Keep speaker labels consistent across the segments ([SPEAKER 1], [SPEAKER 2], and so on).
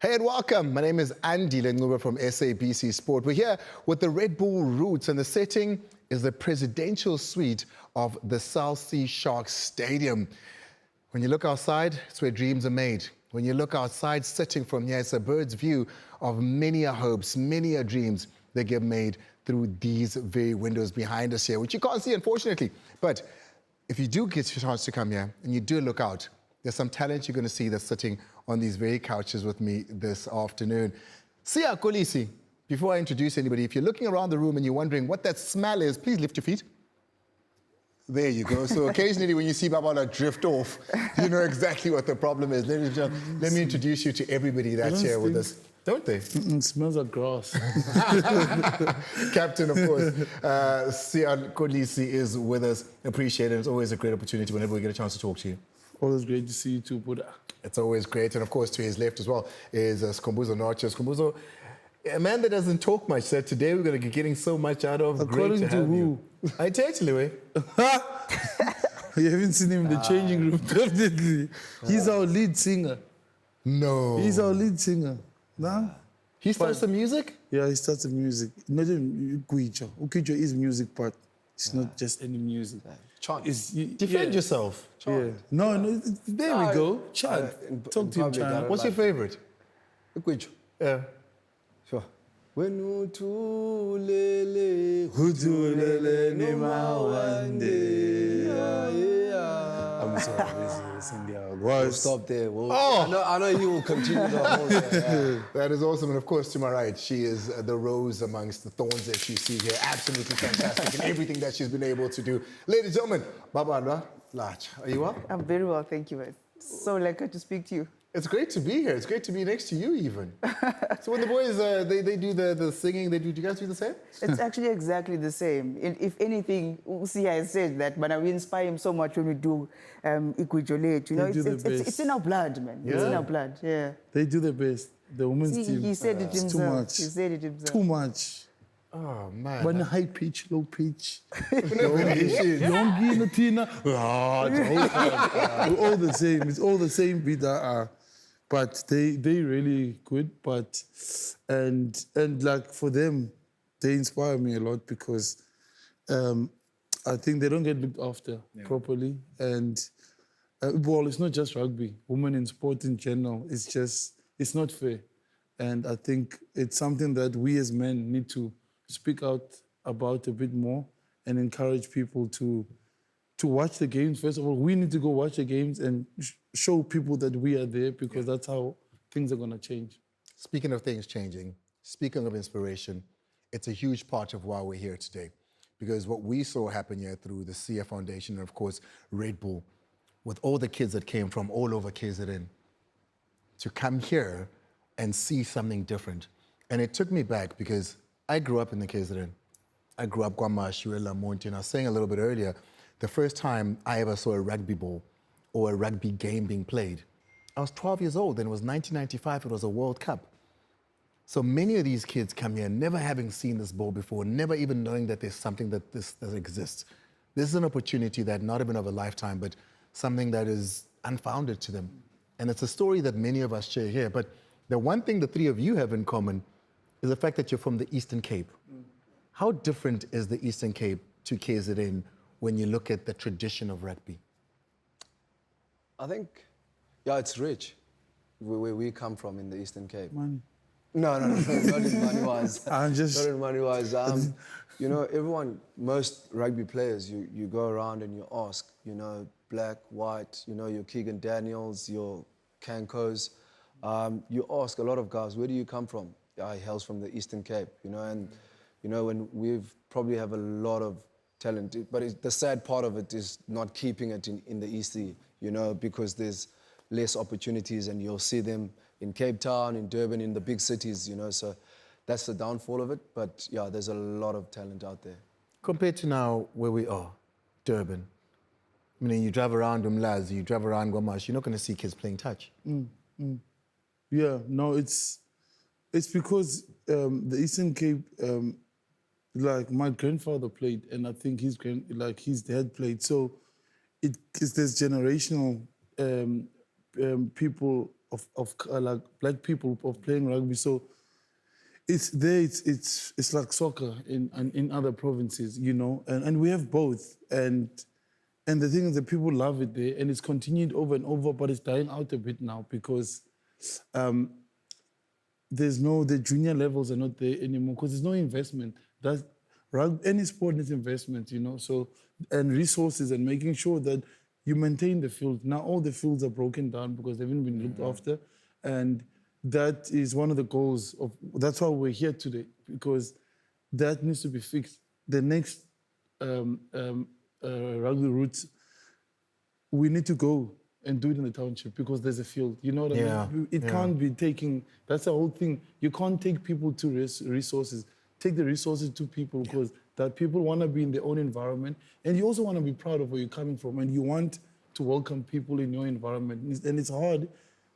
[SPEAKER 1] Hey and welcome. My name is Andy Lenguba from SABC Sport. We're here with the Redbull Roots, and the setting is the presidential suite of the South Sea Sharks Stadium. When you look outside, it's where dreams are made. When you look outside, sitting from here, it's a bird's view of many a hopes, many a dreams that get made through these very windows behind us here, which you can't see, unfortunately. But if you do get a chance to come here and you do look out, there's some talent you're going to see that's sitting on these very couches with me this afternoon. Siya Kolisi, before I introduce anybody, if you're looking around the room and you're wondering what that smell is, please lift your feet. There you go. So occasionally when you see Babala drift off, you know exactly what the problem is. Ladies and gentlemen, let me introduce you to everybody that's here with us. Don't they?
[SPEAKER 2] It smells like grass.
[SPEAKER 1] Captain, of course, Siya Kolisi is with us. Appreciate it. It's always a great opportunity whenever we get a chance to talk to you.
[SPEAKER 2] Always great to see you too, Buddha.
[SPEAKER 1] It's always great. And of course, to his left as well is Skhumbuzo Noche. Skhumbuzo, a man that doesn't talk much, said today we're going to be getting so much out of.
[SPEAKER 2] According
[SPEAKER 1] great to
[SPEAKER 2] to
[SPEAKER 1] have
[SPEAKER 2] who?
[SPEAKER 1] You. I tell you,
[SPEAKER 2] You haven't seen him in the changing room, definitely. He's our lead singer.
[SPEAKER 1] No.
[SPEAKER 2] He's our lead singer. Nah?
[SPEAKER 1] He starts the music?
[SPEAKER 2] Yeah, he starts the music. Not even Ukwicho. Ukwicho is music, but it's not just any music.
[SPEAKER 3] Chant.
[SPEAKER 1] Defend yourself.
[SPEAKER 2] Yeah. No, there we go. Chant. Talk to him, Chant.
[SPEAKER 1] What's your favorite?
[SPEAKER 3] Ukwicho.
[SPEAKER 1] Yeah.
[SPEAKER 3] Sure. When utulele, utulele ni mawande. I'm sorry, we'll stop there. I know you will continue the whole thing.
[SPEAKER 1] That is awesome. And of course, to my right, she is the rose amongst the thorns that you see here. Absolutely fantastic in everything that she's been able to do. Ladies and gentlemen, Baba Lach, are you up?
[SPEAKER 4] I'm very well, thank you. It's so lekker to speak to you.
[SPEAKER 1] It's great to be here. It's great to be next to you, even. So when the boys, they do the singing, do you guys do the same?
[SPEAKER 4] It's actually exactly the same. If anything, Usia has said that, but we inspire him so much when we do Ikwijolate. You know, it's in our blood, man. Yeah. It's in our blood, yeah.
[SPEAKER 2] They do the best. The women's team.
[SPEAKER 4] He said it himself.
[SPEAKER 2] Too much.
[SPEAKER 4] He said it himself.
[SPEAKER 2] Too much.
[SPEAKER 1] Oh, man.
[SPEAKER 2] When high pitch, low pitch. Yongi, Natina. It's all the same. It's all the same beat. But they really good. But and like for them, they inspire me a lot because I think they don't get looked after properly. And well, it's not just rugby. Women in sport in general, it's not fair. And I think it's something that we as men need to speak out about a bit more and encourage people to watch the games. First of all, we need to go watch the games and show people that we are there because that's how things are going to change.
[SPEAKER 1] Speaking of things changing, speaking of inspiration, it's a huge part of why we're here today. Because what we saw happen here through the CF Foundation and, of course, Redbull, with all the kids that came from all over KZN, to come here and see something different. And it took me back because I grew up in the KZN. I grew up Kwamashuela Monti, and I was saying a little bit earlier, the first time I ever saw a rugby ball or a rugby game being played, I was 12 years old, and it was 1995, it was a World Cup. So many of these kids come here never having seen this ball before, never even knowing that there's something that exists. This is an opportunity that not even of a lifetime, but something that is unfounded to them. And it's a story that many of us share here. But the one thing the three of you have in common is the fact that you're from the Eastern Cape. How different is the Eastern Cape to KZN when you look at the tradition of rugby?
[SPEAKER 3] I think, it's rich, where we come from in the Eastern Cape.
[SPEAKER 2] Money.
[SPEAKER 3] No, not in money-wise.
[SPEAKER 2] I'm just...
[SPEAKER 3] Not in money-wise. You know, most rugby players, you go around and you ask, you know, black, white, you know, your Keegan Daniels, your Kankos. You ask a lot of guys, where do you come from? I hails from the Eastern Cape, you know, and, you know, when we've probably have a lot of talent, but the sad part of it is not keeping it in the EC, you know, because there's less opportunities and you'll see them in Cape Town, in Durban, in the big cities, you know, so that's the downfall of it. But yeah, there's a lot of talent out there.
[SPEAKER 1] Compared to now where we are, Durban, I mean, you drive around Umlazi, you drive around Gomash, you're not going to see kids playing touch.
[SPEAKER 2] Yeah, no, it's because the Eastern Cape, like my grandfather played, and I think his dad played. So there's generational people like black people of playing rugby. So it's there. It's like soccer in other provinces, you know, and we have both. And the thing is that people love it there, and it's continued over and over, but it's dying out a bit now because the junior levels are not there anymore because there's no investment. Any sport needs investment, you know, so, and resources and making sure that you maintain the field. Now all the fields are broken down because they haven't been looked after. And that is one of the goals that's why we're here today, because that needs to be fixed. The next rugby routes, we need to go and do it in the township because there's a field. You know what I mean? It can't be taking, that's the whole thing. You can't take people to resources. Take the resources to people because that people want to be in their own environment, and you also want to be proud of where you're coming from, and you want to welcome people in your environment. And it's hard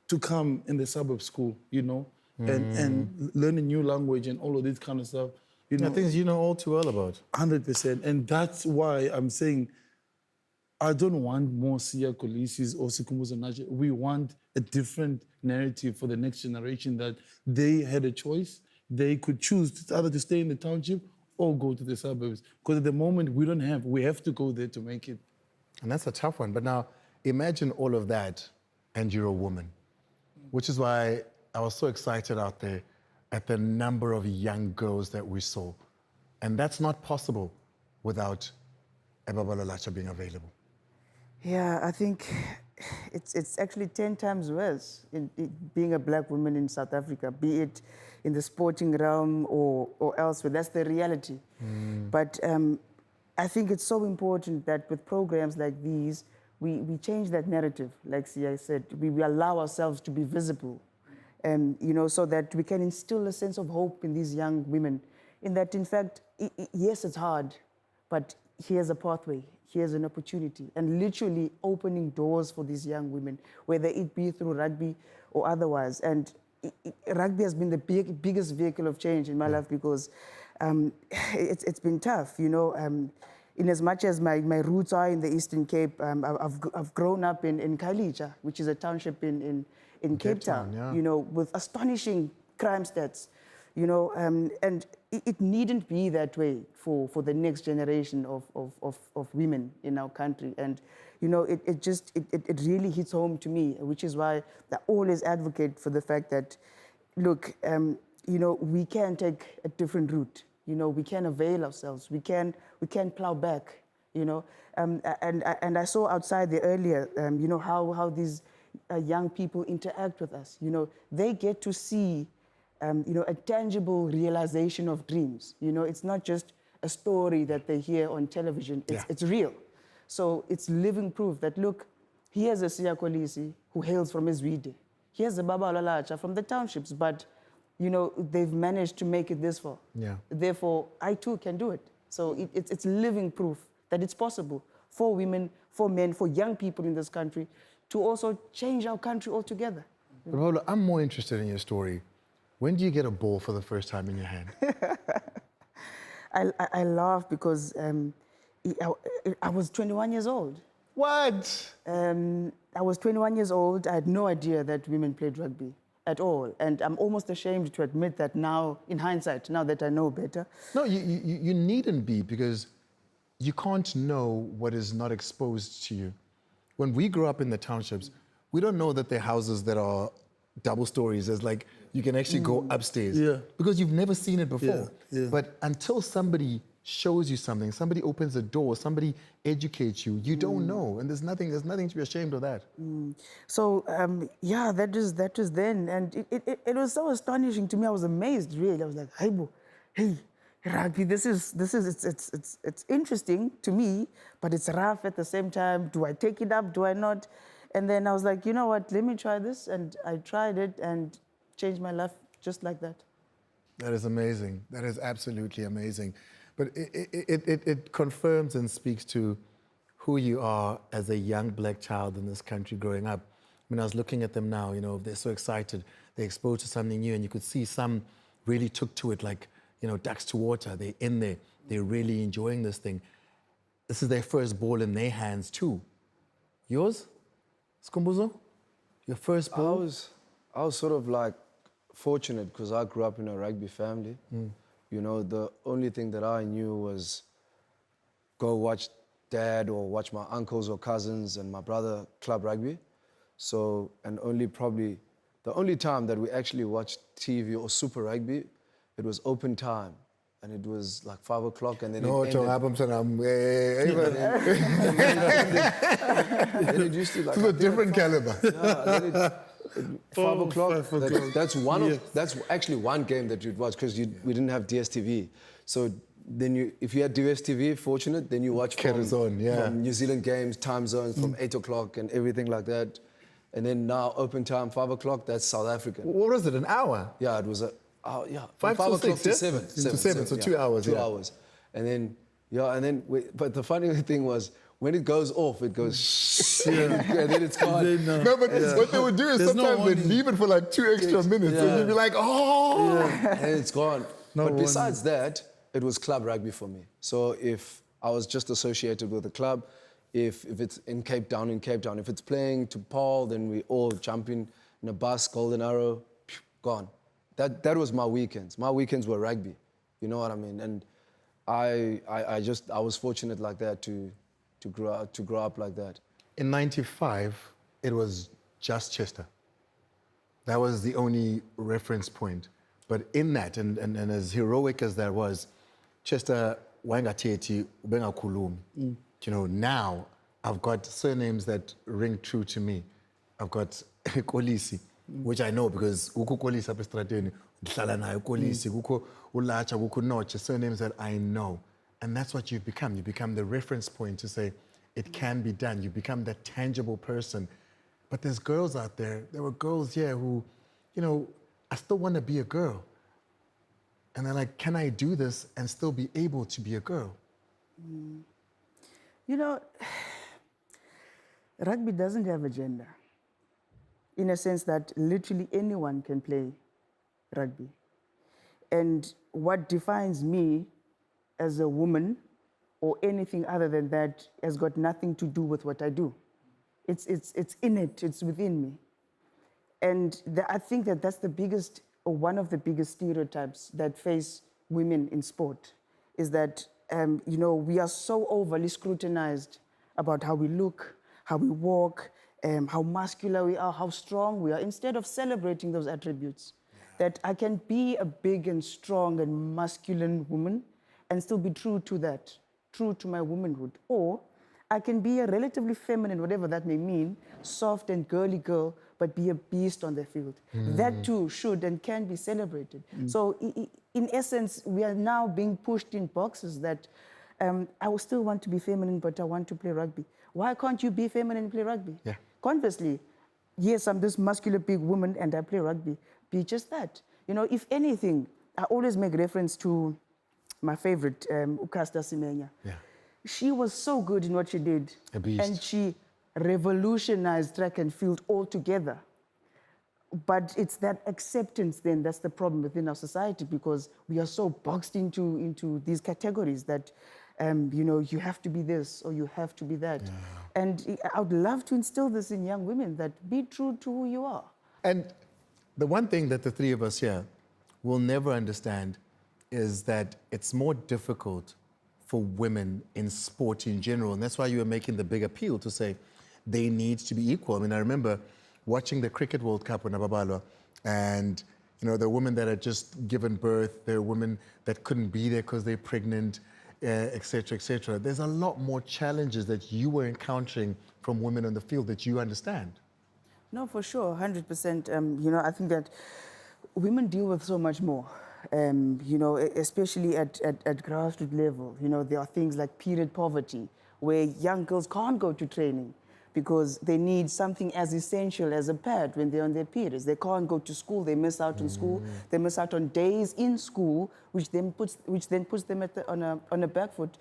[SPEAKER 2] to come in the suburb school, you know, and learn a new language and all of this kind of stuff. You know,
[SPEAKER 1] things you know all too well about.
[SPEAKER 2] 100%. And that's why I'm saying I don't want more Siya Kolisis or Sikhumbuzo Nache. We want a different narrative for the next generation, that they had a choice. They could choose either to stay in the township or go to the suburbs. Because at the moment, we have to go there to make it.
[SPEAKER 1] And that's a tough one. But now, imagine all of that, and you're a woman, which is why I was so excited out there at the number of young girls that we saw. And that's not possible without Ebabalo Lacha being available.
[SPEAKER 4] Yeah, I think it's actually 10 times worse in being a black woman in South Africa, be it in the sporting realm or elsewhere. That's the reality. But I think it's so important that with programs like these, we change that narrative. Like Siya said, we allow ourselves to be visible, you know, so that we can instill a sense of hope in these young women, in that, in fact, yes, it's hard, but here's a pathway. Here's an opportunity, and literally opening doors for these young women, whether it be through rugby or otherwise. And rugby has been the biggest vehicle of change in my life, because it's been tough, you know. In as much as my roots are in the Eastern Cape, I've grown up in Khayelitsha, which is a township in Cape Town, you know, with astonishing crime stats. You know, and it needn't be that way for the next generation of women in our country. And, you know, it really hits home to me, which is why I always advocate for the fact that, look, you know, we can take a different route. You know, we can avail ourselves. We can plow back, you know. And I saw outside there earlier, you know, how these young people interact with us. You know, they get to see you know, a tangible realization of dreams. You know, it's not just a story that they hear on television. It's real. So it's living proof that, look, here's a Siya Kolisi who hails from Ezwide. Here's a Ebabalo Lacha from the townships, but, you know, they've managed to make it this far. Therefore, I too can do it. So it's living proof that it's possible for women, for men, for young people in this country to also change our country altogether.
[SPEAKER 1] But Pablo, I'm more interested in your story. When do you get a ball for the first time in your hand?
[SPEAKER 4] I laugh because I was 21 years old.
[SPEAKER 1] What?
[SPEAKER 4] I was 21 years old. I had no idea that women played rugby at all. And I'm almost ashamed to admit that now, in hindsight, now that I know better.
[SPEAKER 1] No, you needn't be, because you can't know what is not exposed to you. When we grew up in the townships, we don't know that there are houses that are double stories. There's like, you can actually go upstairs because you've never seen it before. But until somebody shows you something, somebody opens a door, somebody educates you, you don't know. And there's nothing to be ashamed of that.
[SPEAKER 4] So, yeah, that was then. And it was so astonishing to me. I was amazed, really. I was like, hey, rugby, it's interesting to me, but it's rough at the same time. Do I take it up? Do I not? And then I was like, you know what, let me try this. And I tried it and changed my life just like that.
[SPEAKER 1] That is amazing. That is absolutely amazing. But it confirms and speaks to who you are as a young black child in this country growing up. When I was looking at them now, you know, they're so excited. They're exposed to something new, and you could see some really took to it like, you know, ducks to water. They're in there. They're really enjoying this thing. This is their first ball in their hands too. Yours? Sikhumbuzo? Your first ball?
[SPEAKER 3] I was sort of like fortunate because I grew up in a rugby family. You know, the only thing that I knew was go watch dad or watch my uncles or cousins and my brother club rugby. So, and the only time that we actually watched TV or Super Rugby, it was open time. And it was like 5 o'clock and then
[SPEAKER 1] No,
[SPEAKER 3] it ended. Then it used to like...
[SPEAKER 1] It's a different caliber.
[SPEAKER 3] Then it, 5 o'clock,
[SPEAKER 2] 5 o'clock.
[SPEAKER 3] That's actually one game that you'd watch because we didn't have DSTV. So then if you had DSTV, fortunate, then you watch from New Zealand games, time zones from 8 o'clock and everything like that. And then now open time, 5 o'clock, that's South African.
[SPEAKER 1] What was it, an hour?
[SPEAKER 3] Yeah, it was yeah.
[SPEAKER 1] 5
[SPEAKER 3] from
[SPEAKER 1] till
[SPEAKER 3] 5 o'clock
[SPEAKER 1] 6,
[SPEAKER 3] to
[SPEAKER 1] yeah?
[SPEAKER 3] 7.
[SPEAKER 1] To 7, so 2 hours,
[SPEAKER 3] 2
[SPEAKER 1] yeah.
[SPEAKER 3] hours. And then, but the funny thing was, when it goes off, it goes and then it's gone.
[SPEAKER 1] No, but what they would do is
[SPEAKER 2] There's no
[SPEAKER 1] sometimes they'd
[SPEAKER 2] warning.
[SPEAKER 1] leave it for like 2 extra minutes and you'd be like, oh!
[SPEAKER 3] And it's gone.
[SPEAKER 2] No
[SPEAKER 3] but
[SPEAKER 2] wonder.
[SPEAKER 3] besides that, it was club rugby for me. So if I was just associated with the club, if it's in Cape Town, if it's playing to Paul, then we all jump in a bus, Golden Arrow, gone. That was my weekends. My weekends were rugby. You know what I mean? And I was fortunate like that to grow up like that.
[SPEAKER 1] In 95, it was just Chester. That was the only reference point. But in that, and as heroic as that was, Chester wangateti ubengakhulumi. You know, now I've got surnames that ring true to me. I've got Kolisi, which I know because kukho Kolisi apha estrateni, ndihlala naye Kolisi, kukho Ulacha, kukho Noche, surnames that I know. And that's what you've become. You become the reference point to say, it can be done. You become that tangible person. But there's girls out there, there were girls here who, you know, I still want to be a girl. And they're like, can I do this and still be able to be a girl?
[SPEAKER 4] You know, rugby doesn't have a gender, in a sense that literally anyone can play rugby. And what defines me as a woman or anything other than that has got nothing to do with what I do. It's innate, it's within me. And I think that that's the biggest, or one of the biggest stereotypes that face women in sport, is that, you know, we are so overly scrutinized about how we look, how we walk, how muscular we are, how strong we are, instead of celebrating those attributes. That I can be a big and strong and masculine woman and still be true to that, true to my womanhood. Or I can be a relatively feminine, whatever that may mean, soft and girly girl, but be a beast on the field. That too should and can be celebrated. So in essence, we are now being pushed in boxes that I will still want to be feminine, but I want to play rugby. Why can't you be feminine and play rugby?
[SPEAKER 1] Yeah.
[SPEAKER 4] Conversely, yes, I'm this muscular big woman and I play rugby. Be just that. You know, if anything, I always make reference to my favorite, Ukasta Simenya.
[SPEAKER 1] Yeah.
[SPEAKER 4] She was so good in what she did.
[SPEAKER 1] A beast.
[SPEAKER 4] And she revolutionized track and field altogether. But it's that acceptance then that's the problem within our society, because we are so boxed into these categories that, you know, you have to be this or you have to be that. Yeah. And I would love to instill this in young women, that be true to who you are.
[SPEAKER 1] And the one thing that the three of us here will never understand is that it's more difficult for women in sport in general. And that's why you were making the big appeal to say they need to be equal. I mean, I remember watching the Cricket World Cup in Ababalwa, and you know, the women that had just given birth, there are women that couldn't be there because they're pregnant, et cetera, et cetera. There's a lot more challenges that you were encountering from women on the field that you understand.
[SPEAKER 4] No, for sure, 100%. You know, I think that women deal with so much more. You know, especially at grassroots level. You know, there are things like period poverty, where young girls can't go to training because they need something as essential as a pad when they're on their periods. They can't go to school, they miss out on school, they miss out on days in school, which then puts them on a back foot.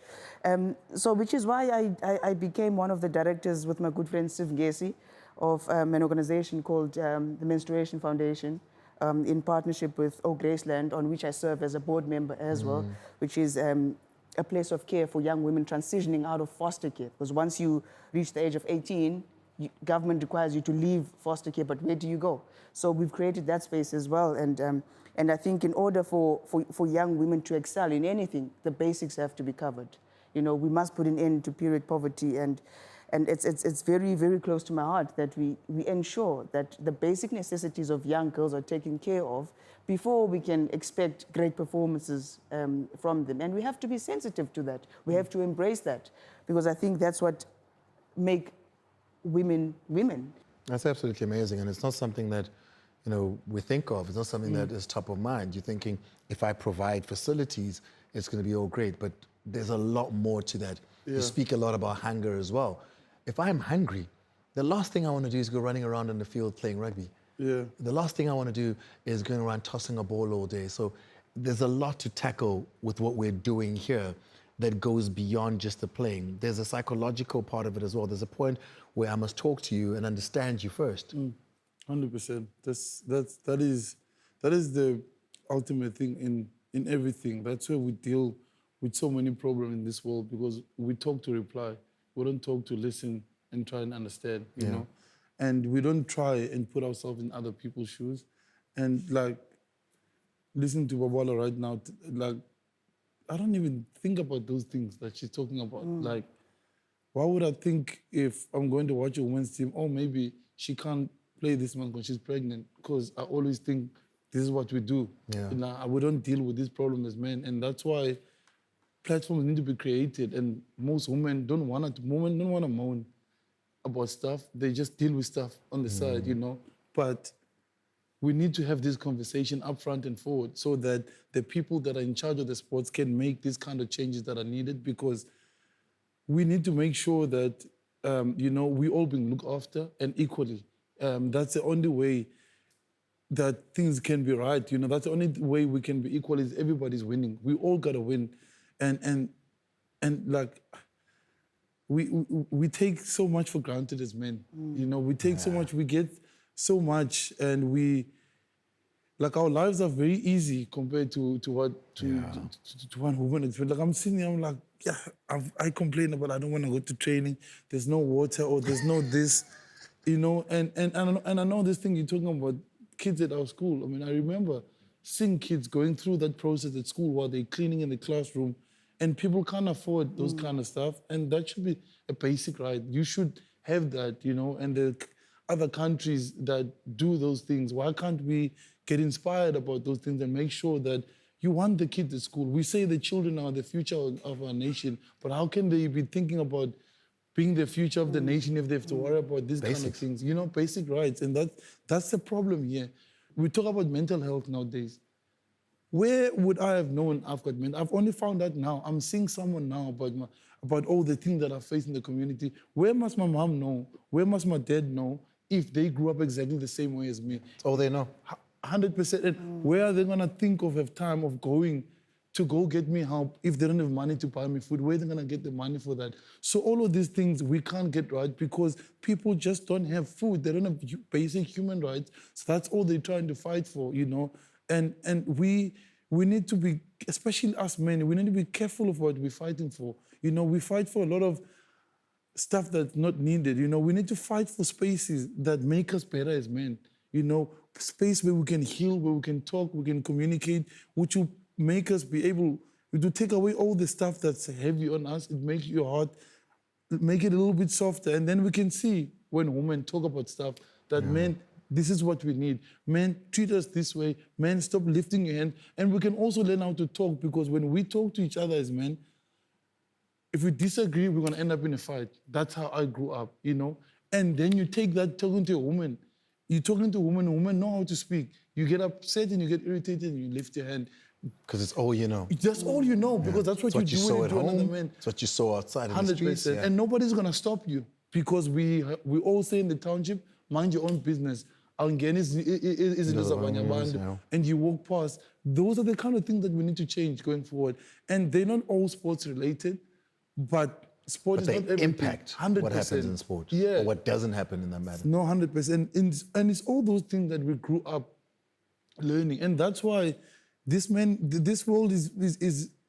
[SPEAKER 4] So which is why I became one of the directors with my good friend Siv Ngesi of an organization called the Menstruation Foundation, in partnership with O Graceland, on which I serve as a board member as well, which is a place of care for young women transitioning out of foster care. Because once you reach the age of 18, government requires you to leave foster care, but where do you go? So we've created that space as well. And I think in order for young women to excel in anything, the basics have to be covered. You know, we must put an end to period poverty, and it's very, very close to my heart that we ensure that the basic necessities of young girls are taken care of before we can expect great performances from them. And we have to be sensitive to that. We have to embrace that, because I think that's what make women women.
[SPEAKER 1] That's absolutely amazing, and it's not something that, you know, we think of. It's not something that is top of mind. You're thinking, if I provide facilities, it's going to be all great, but there's a lot more to that. You speak a lot about hunger as well. If I'm hungry, the last thing I want to do is go running around in the field playing rugby.
[SPEAKER 2] Yeah.
[SPEAKER 1] The last thing I want to do is going around tossing a ball all day. So there's a lot to tackle with what we're doing here that goes beyond just the playing. There's a psychological part of it as well. There's a point where I must talk to you and understand you first.
[SPEAKER 2] 100%. That is the ultimate thing in everything. That's where we deal with so many problems in this world, because we talk to reply. We don't talk to listen and try and understand, you know? And we don't try and put ourselves in other people's shoes. And like, listen to Babala right now, like, I don't even think about those things that she's talking about. Like, why would I think if I'm going to watch a women's team, oh, maybe she can't play this month because she's pregnant? Because I always think this is what we do.
[SPEAKER 1] Yeah.
[SPEAKER 2] You know, we don't deal with this problem as men. And that's why platforms need to be created. And most women don't want to moan about stuff. They just deal with stuff on the side, you know. But we need to have this conversation up front and forward so that the people that are in charge of the sports can make these kind of changes that are needed, because we need to make sure that, you know, we all being looked after and equally. That's the only way that things can be right. You know, that's the only way we can be equal is everybody's winning. We all got to win. And like, we take so much for granted as men. You know, we take so much, we get so much, and like our lives are very easy compared to one woman. It's like I'm sitting here, I'm like, I complain about I don't want to go to training. There's no water or there's no this, you know. And I know this thing you're talking about, kids at our school. I mean, I remember seeing kids going through that process at school while they're cleaning in the classroom, and people can't afford those kind of stuff. And that should be a basic right. You should have that, you know. And the other countries that do those things, why can't we get inspired about those things and make sure that you want the kids at school? We say the children are the future of our nation, but how can they be thinking about being the future of the nation if they have to worry about these kind of things? You know, basic rights. And that's the problem here. We talk about mental health nowadays. Where would I have known I've got mental? I've only found out now. I'm seeing someone now about all the things that I face in the community. Where must my mom know? Where must my dad know if they grew up exactly the same way as me?
[SPEAKER 1] That's all they know.
[SPEAKER 2] 100%. And where are they gonna think of time of going to go get me help if they don't have money to buy me food? Where are they gonna get the money for that? So all of these things we can't get right because people just don't have food. They don't have basic human rights. So that's all they're trying to fight for, you know. And we need to be, especially us men, we need to be careful of what we're fighting for. You know, we fight for a lot of stuff that's not needed. You know, we need to fight for spaces that make us better as men. You know, space where we can heal, where we can talk, we can communicate, which will make us be able to take away all the stuff that's heavy on us. It makes your heart, make it a little bit softer. And then we can see when women talk about stuff that men, this is what we need. Men, treat us this way. Men, stop lifting your hand. And we can also learn how to talk, because when we talk to each other as men, if we disagree, we're going to end up in a fight. That's how I grew up, you know. And then you take that talking to a woman. You're talking to a woman know how to speak. You get upset and you get irritated and you lift your hand.
[SPEAKER 1] Because it's all you know.
[SPEAKER 2] That's all you know, because that's what you
[SPEAKER 1] saw at
[SPEAKER 2] to another
[SPEAKER 1] home.
[SPEAKER 2] man.
[SPEAKER 1] It's what you saw outside in the streets.
[SPEAKER 2] 100%. And nobody's going to stop you, because we all say in the township, mind your own business. And you walk past. Those are the kind of things that we need to change going forward. And they're not all sports related, but sport is not everything.
[SPEAKER 1] Impact
[SPEAKER 2] 100%.
[SPEAKER 1] what happens in sport,
[SPEAKER 2] or
[SPEAKER 1] what doesn't happen in that matter.
[SPEAKER 2] No, 100%. And it's all those things that we grew up learning. And that's why this world is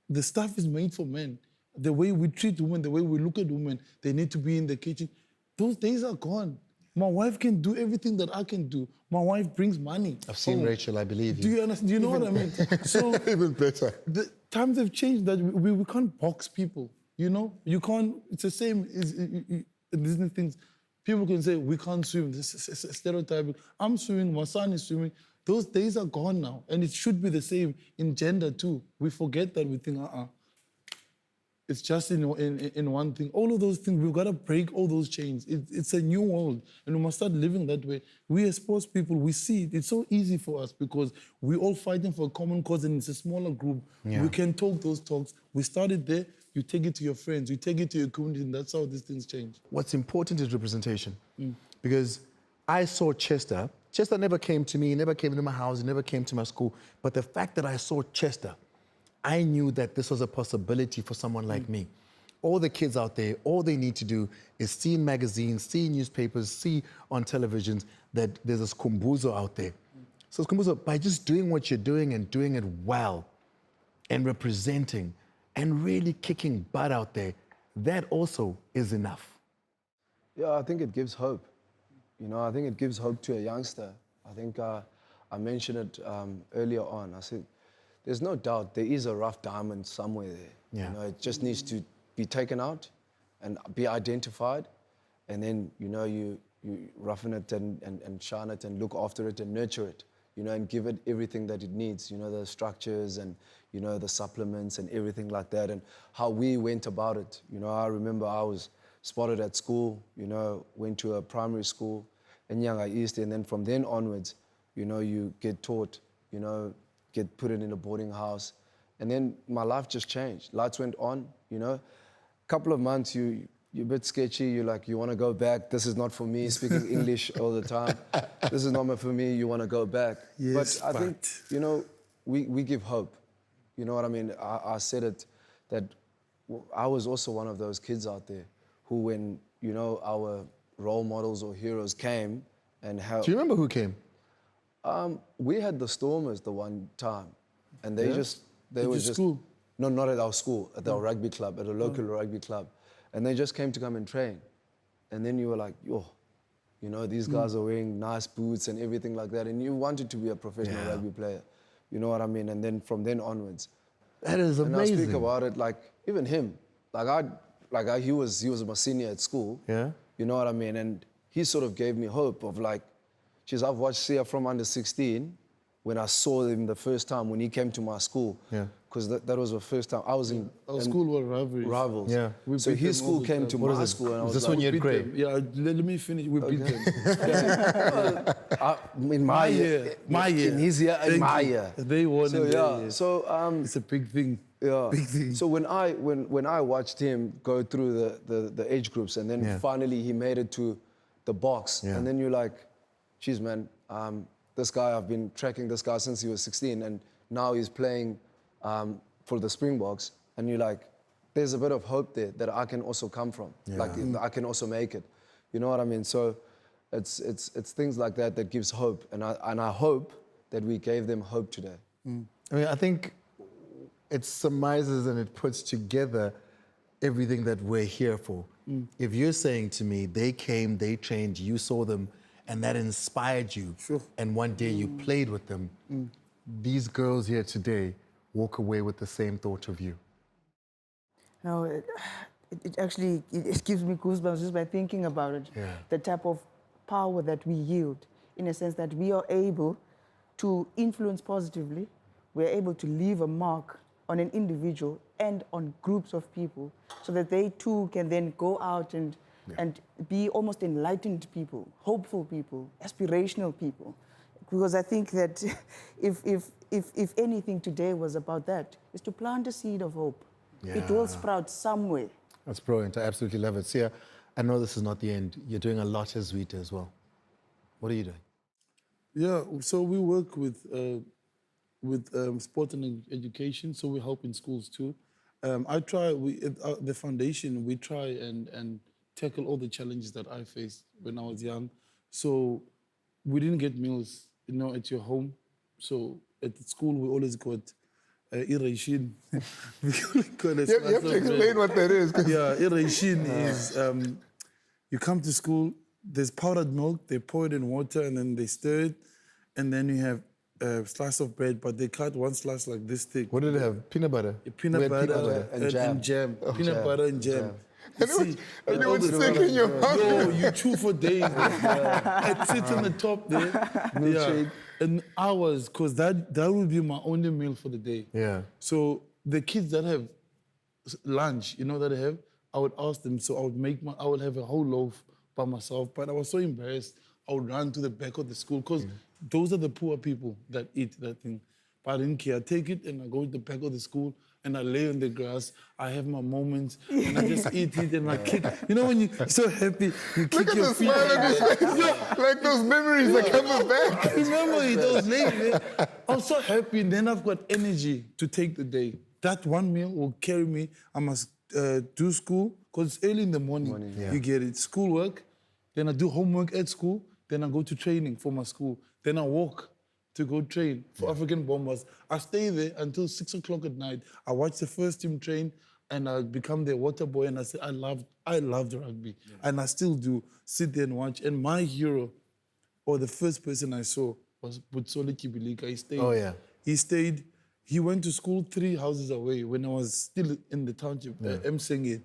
[SPEAKER 2] the stuff is made for men. The way we treat women, the way we look at women, they need to be in the kitchen. Those days are gone. My wife can do everything that I can do. My wife brings money.
[SPEAKER 1] I've seen
[SPEAKER 2] home.
[SPEAKER 1] Rachel, I believe you.
[SPEAKER 2] Do you understand? Do you know what I mean? So
[SPEAKER 1] Even better.
[SPEAKER 2] the times have changed that we can't box people. You know, you can't. It's the same. These things. People can say we can't swim. This is stereotyping. I'm swimming. My son is swimming. Those days are gone now, and it should be the same in gender too. We forget that. We think, it's just in one thing. All of those things, we've got to break all those chains. It's a new world, and we must start living that way. We as sports people, we see it. It's so easy for us because we're all fighting for a common cause, and it's a smaller group.
[SPEAKER 1] Yeah.
[SPEAKER 2] We can talk those talks. We started there. You take it to your friends. You take it to your community, and that's how these things change.
[SPEAKER 1] What's important is representation. Because I saw Chester. Chester never came to me, never came to my house, never came to my school. But the fact that I saw Chester, I knew that this was a possibility for someone like me. All the kids out there, all they need to do is see in magazines, see in newspapers, see on televisions that there's a Skhumbuzo out there. So Skhumbuzo, by just doing what you're doing and doing it well and representing and really kicking butt out there, that also is enough.
[SPEAKER 3] Yeah, I think it gives hope. You know, I think it gives hope to a youngster. I think I mentioned it earlier on. I said, there's no doubt there is a rough diamond somewhere there.
[SPEAKER 1] Yeah.
[SPEAKER 3] You know, it just needs to be taken out and be identified, and then, you know, you roughen it and shine it and look after it and nurture it, you know, and give it everything that it needs, you know, the structures and, you know, the supplements and everything like that, and how we went about it. You know, I remember I was spotted at school, you know, went to a primary school in Nyanga East, and then from then onwards, you know, you get taught, you know, get put in a boarding house, and then my life just changed. Lights went on, you know. Couple of months, you're a bit sketchy. You're like, you want to go back. This is not for me. Speaking English all the time. This is not for me. You want to go back.
[SPEAKER 2] Yes,
[SPEAKER 3] but I think, you know, we give hope. You know what I mean? I said it that I was also one of those kids out there who, when, you know, our role models or heroes came and helped.
[SPEAKER 1] Do you remember who came?
[SPEAKER 3] We had the Stormers the one time, and they
[SPEAKER 2] At
[SPEAKER 3] were
[SPEAKER 2] your
[SPEAKER 3] just
[SPEAKER 2] school?
[SPEAKER 3] No, not at our school, at our rugby club, at a local rugby club, and they just came to come and train, and then you were like, yo, you know, these guys are wearing nice boots and everything like that, and you wanted to be a professional rugby player, you know what I mean? And then from then onwards,
[SPEAKER 1] That is
[SPEAKER 3] and I
[SPEAKER 1] amazing.
[SPEAKER 3] speak about it like even him, he was my senior at school,
[SPEAKER 1] Yeah.
[SPEAKER 3] you know what I mean? And he sort of gave me hope of like, geez, I've watched Sia from under 16 when I saw him the first time when he came to my school.
[SPEAKER 1] Yeah.
[SPEAKER 3] Because that was the first time I was in
[SPEAKER 2] Our school were rivalries.
[SPEAKER 3] rivals.
[SPEAKER 1] Yeah.
[SPEAKER 2] We
[SPEAKER 3] So
[SPEAKER 2] beat
[SPEAKER 3] his
[SPEAKER 2] them
[SPEAKER 3] school
[SPEAKER 2] all the
[SPEAKER 3] came
[SPEAKER 2] time.
[SPEAKER 3] to
[SPEAKER 1] What is
[SPEAKER 3] my
[SPEAKER 1] it?
[SPEAKER 3] school, and I
[SPEAKER 1] Is
[SPEAKER 3] was
[SPEAKER 1] this
[SPEAKER 3] like,
[SPEAKER 1] when you had
[SPEAKER 2] Beat
[SPEAKER 1] grade?
[SPEAKER 2] them. Yeah, let me finish. We beat them.
[SPEAKER 3] in my year,
[SPEAKER 2] My year.
[SPEAKER 3] in his year, in
[SPEAKER 2] Thank
[SPEAKER 3] my
[SPEAKER 2] you.
[SPEAKER 3] year.
[SPEAKER 2] They won
[SPEAKER 3] So
[SPEAKER 2] in their
[SPEAKER 3] yeah,
[SPEAKER 2] year.
[SPEAKER 3] so
[SPEAKER 2] It's a big thing.
[SPEAKER 3] yeah.
[SPEAKER 2] Big thing.
[SPEAKER 3] So when I watched him go through the age groups, and then finally he made it to the box,
[SPEAKER 1] Yeah.
[SPEAKER 3] and then you're like, geez, man, this guy, I've been tracking this guy since he was 16, and now he's playing for the Springboks, and you're like, there's a bit of hope there that I can also come from, like I can also make it, you know what I mean? So it's things like that that gives hope, and I hope that we gave them hope today.
[SPEAKER 1] I mean, I think it surmises and it puts together everything that we're here for. If you're saying to me, they came, they trained, you saw them, and that inspired you, and one day you played with them, these girls here today walk away with the same thought of you.
[SPEAKER 4] No, it actually gives me goosebumps just by thinking about it.
[SPEAKER 1] Yeah.
[SPEAKER 4] The type of power that we yield, in a sense that we are able to influence positively. We're able to leave a mark on an individual and on groups of people, so that they too can then go out and be almost enlightened people, hopeful people, aspirational people. Because I think that if anything today was about that, is to plant a seed of hope. It will sprout somewhere.
[SPEAKER 1] That's brilliant. I absolutely love it. Sia, I know this is not the end. You're doing a lot as Rita as well. What are you doing?
[SPEAKER 2] Yeah, so we work with sport and education, so we help in schools too. At the foundation, we try and tackle all the challenges that I faced when I was young. So we didn't get meals, you know, at your home. So at school, we always got irration.
[SPEAKER 1] You have to explain what that is.
[SPEAKER 2] Yeah, irration is You come to school, there's powdered milk, they pour it in water and then they stir it, and then you have a slice of bread, but they cut one slice like this thick.
[SPEAKER 1] What did it have? Peanut butter?
[SPEAKER 2] Peanut
[SPEAKER 1] We had
[SPEAKER 2] butter,
[SPEAKER 3] and jam.
[SPEAKER 2] and jam. Peanut
[SPEAKER 3] Jam.
[SPEAKER 2] butter and jam.
[SPEAKER 1] And
[SPEAKER 2] You see,
[SPEAKER 1] it
[SPEAKER 2] all
[SPEAKER 1] would
[SPEAKER 2] the
[SPEAKER 1] stick in your mouth.
[SPEAKER 2] Yo, you chew for days. I'd sit on the top there.
[SPEAKER 3] Milkshake.
[SPEAKER 2] And hours, because that would be my only meal for the day.
[SPEAKER 1] Yeah.
[SPEAKER 2] So the kids that have lunch, you know that I have, I would ask them, so I would have a whole loaf by myself, but I was so embarrassed. I would run to the back of the school, because those are the poor people that eat that thing. But I didn't care. I take it and I go to the back of the school and I lay on the grass. I have my moments and I just eat it and I kick. You know when you're so happy, you kick
[SPEAKER 1] Look at
[SPEAKER 2] your
[SPEAKER 1] the
[SPEAKER 2] feet.
[SPEAKER 1] smile on his face. Like those memories are coming back.
[SPEAKER 2] I remember it, those late. I was so happy, and then I've got energy to take the day. That one meal will carry me. I must do school, because it's early in the morning. You get it. Schoolwork, then I do homework at school, then I go to training for my school, then I walk to go train for African Bombers. I stay there until 6 o'clock at night. I watch the first team train, and I become their water boy, and I say, I loved rugby, and I still do. Sit there and watch, and my hero, or the first person I saw, was Butsoli Kibilika. He stayed.
[SPEAKER 1] Oh, yeah.
[SPEAKER 2] He stayed. He went to school 3 houses away when I was still in the township, Msenge,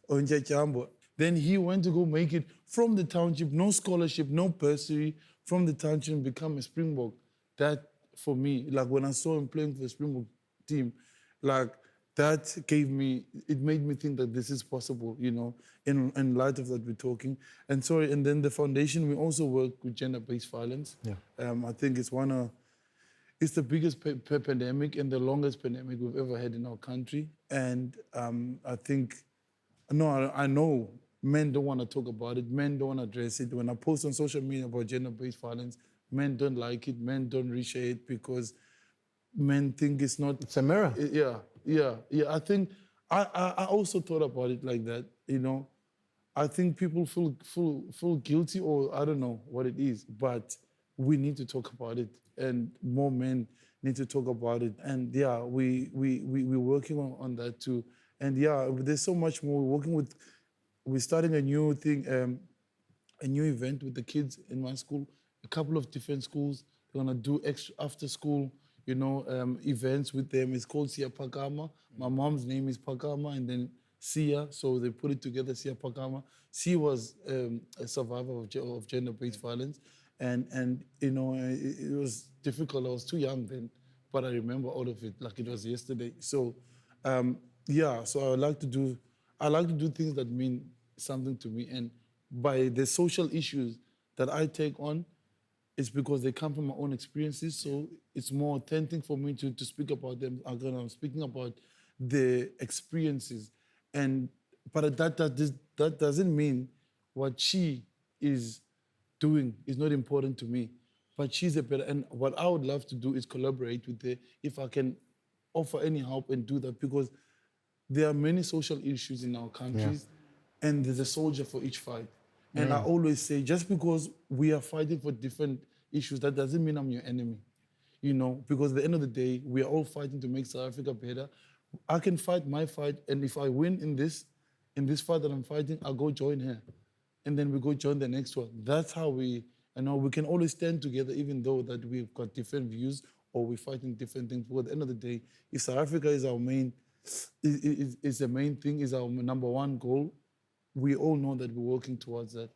[SPEAKER 2] Onjachambo. Then he went to go make it from the township, no scholarship, no bursary, from the township and become a Springbok. That, for me, like when I saw him playing for the Springbok team, like that it made me think that this is possible, you know, in light of that we're talking. And then the foundation, we also work with gender-based violence. I think it's the biggest pandemic and the longest pandemic we've ever had in our country. And I know men don't want to talk about it. Men don't want to address it. When I post on social media about gender-based violence, men don't like it. Men don't reshare it because men think it's not...
[SPEAKER 1] It's a mirror.
[SPEAKER 2] Yeah. I think I also thought about it like that, you know. I think people feel guilty, or I don't know what it is, but we need to talk about it, and more men need to talk about it. And yeah, we're working on that too. And yeah, there's so much more. We're starting a new thing, a new event with the kids in my school. A couple of different schools. They're gonna do extra after school, you know, events with them. It's called Sia Pakama. My mom's name is Pakama, and then Sia, so they put it together, Sia Pakama. She was a survivor of gender-based violence, and you know, it was difficult. I was too young then, but I remember all of it like it was yesterday. So, so I like to do things that mean something to me, and by the social issues that I take on, it's because they come from my own experiences, so it's more authentic for me to speak about them. I'm speaking about the experiences, but that doesn't mean what she is doing is not important to me. But she's a better, and what I would love to do is collaborate with her if I can offer any help and do that, because there are many social issues in our countries, and there's a soldier for each fight. And I always say, just because we are fighting for different issues, that doesn't mean I'm your enemy, you know, because at the end of the day, we are all fighting to make South Africa better. I can fight my fight, and if I win in this fight that I'm fighting, I'll go join her. And then we go join the next one. That's how we can always stand together, even though that we've got different views or we're fighting different things. But at the end of the day, if South Africa is our is the main thing, is our number one goal, we all know that we're working towards that.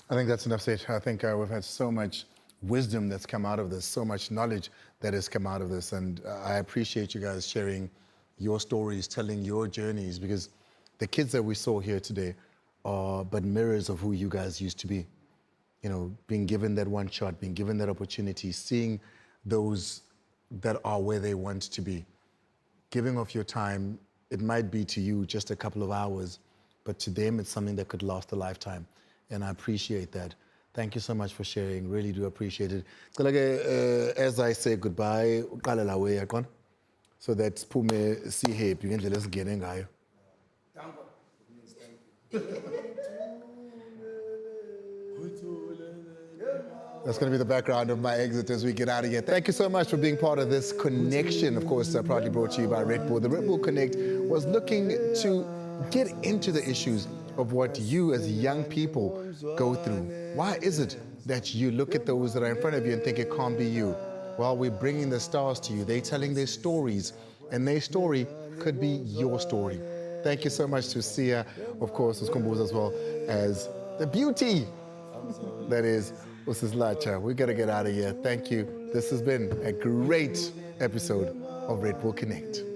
[SPEAKER 1] I think that's enough said. I think we've had so much wisdom that's come out of this, so much knowledge that has come out of this. And I appreciate you guys sharing your stories, telling your journeys, because the kids that we saw here today are but mirrors of who you guys used to be. You know, being given that one shot, being given that opportunity, seeing those that are where they want to be. Giving of your time, it might be to you just a couple of hours, but to them it's something that could last a lifetime. And I appreciate that. Thank you so much for sharing, really do appreciate it. As I say goodbye, so that Pume see happy, you can just get in guy. That's going to be the background of my exit as we get out of here. Thank you so much for being part of this connection. Of course, proudly brought to you by Redbull. The Redbull Connect was looking to get into the issues of what you as young people go through. Why is it that you look at those that are in front of you and think it can't be you? Well, we're bringing the stars to you. They're telling their stories, and their story could be your story. Thank you so much to Sia, of course, Uskumbuza, as well as the beauty that is Usislacha. We got to get out of here. Thank you. This has been a great episode of Redbull Connect.